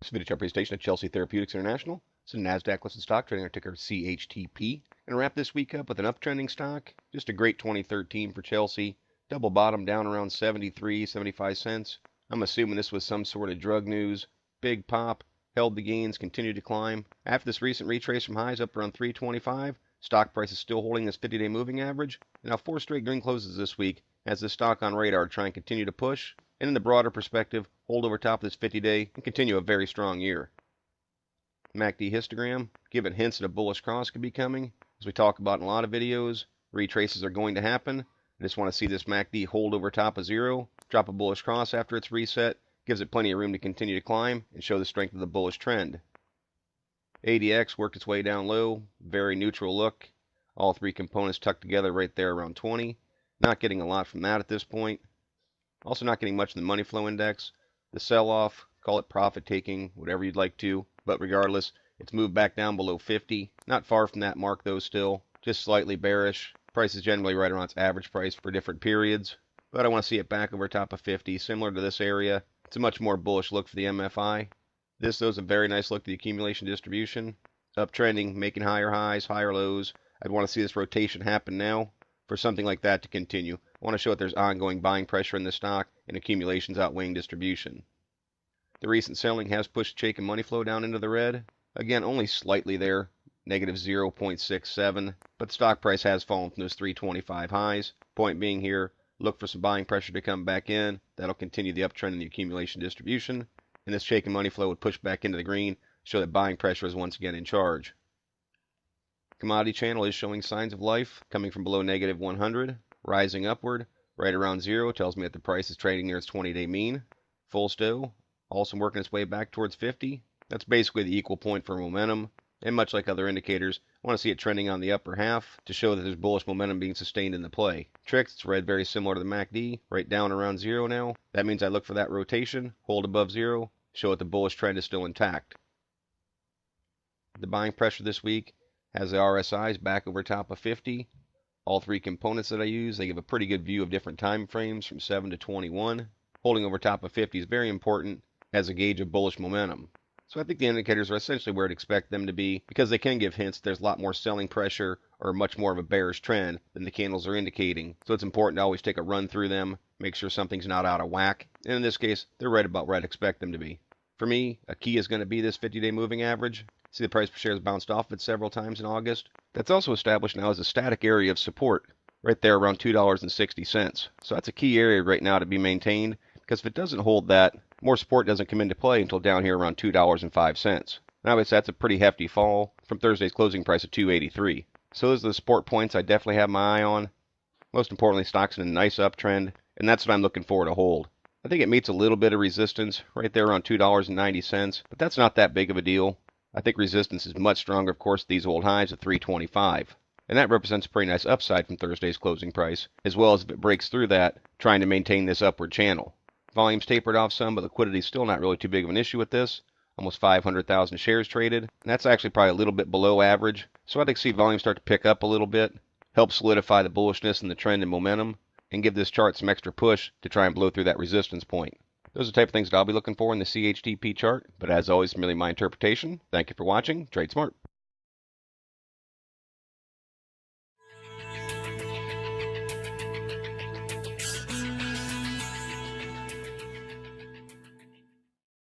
This video chart presentation of Chelsea Therapeutics International. It's a NASDAQ listed stock trading our ticker CHTP. And wrap this week up with an uptrending stock. Just a great 2013 for Chelsea. Double bottom down around 73, 75 cents. I'm assuming this was some sort of drug news. Big pop, held the gains, continued to climb. After this recent retrace from highs up around 325, stock price is still holding this 50-day moving average. And now 4 straight green closes this week as the stock on radar to try and continue to push. And in the broader perspective, hold over top of this 50-day and continue a very strong year. MACD histogram, giving hints that a bullish cross could be coming. As we talk about in a lot of videos, retraces are going to happen. I just want to see this MACD hold over top of zero, drop a bullish cross after it's reset, gives it plenty of room to continue to climb and show the strength of the bullish trend. ADX worked its way down low, very neutral look. All three components tucked together right there around 20. Not getting a lot from that at this point. Also not getting much in the money flow index. The sell-off, call it profit taking, whatever you'd like to, but regardless, it's moved back down below 50. Not far from that mark though still, just slightly bearish. Price is generally right around its average price for different periods, but I want to see it back over top of 50, similar to this area. It's a much more bullish look for the MFI. This though is a very nice look at the accumulation distribution. Uptrending, making higher highs, higher lows. I'd want to see this rotation happen now for something like that to continue. I want to show that there's ongoing buying pressure in the stock and accumulations outweighing distribution. The recent selling has pushed Chaikin money flow down into the red. Again, only slightly there, negative 0.67, but the stock price has fallen from those 325 highs. Point being here, look for some buying pressure to come back in. That'll continue the uptrend in the accumulation distribution, and this Chaikin money flow would push back into the green, show that buying pressure is once again in charge. Commodity channel is showing signs of life, coming from below negative 100, rising upward, right around zero, tells me that the price is trading near its 20-day mean. Full stow, also working its way back towards 50. That's basically the equal point for momentum, and much like other indicators, I want to see it trending on the upper half to show that there's bullish momentum being sustained in the play. Tricks, it's red very similar to the MACD, right down around zero now. That means I look for that rotation, hold above zero, show that the bullish trend is still intact. The buying pressure this week has the RSIs back over top of 50. All three components that I use, they give a pretty good view of different time frames from 7 to 21. Holding over top of 50 is very important as a gauge of bullish momentum. So I think the indicators are essentially where I'd expect them to be because they can give hints there's a lot more selling pressure or much more of a bearish trend than the candles are indicating. So it's important to always take a run through them, make sure something's not out of whack. And in this case, they're right about where I'd expect them to be. For me, a key is going to be this 50-day moving average. See the price per share has bounced off it several times in August. That's also established now as a static area of support, right there around $2.60. So that's a key area right now to be maintained, because if it doesn't hold that, more support doesn't come into play until down here around $2.05. Now obviously that's a pretty hefty fall from Thursday's closing price of $2.83. So those are the support points I definitely have my eye on. Most importantly, stock's in a nice uptrend, and that's what I'm looking for to hold. I think it meets a little bit of resistance right there around $2.90, but that's not that big of a deal. I think resistance is much stronger, of course, these old highs of $3.25. And that represents a pretty nice upside from Thursday's closing price, as well as if it breaks through that, trying to maintain this upward channel. Volume's tapered off some, but liquidity is still not really too big of an issue with this. Almost 500,000 shares traded, and that's actually probably a little bit below average. So I'd like to see volume start to pick up a little bit, help solidify the bullishness and the trend and momentum, and give this chart some extra push to try and blow through that resistance point. Those are the type of things that I'll be looking for in the CHTP chart, but as always, merely my interpretation. Thank you for watching. Trade smart.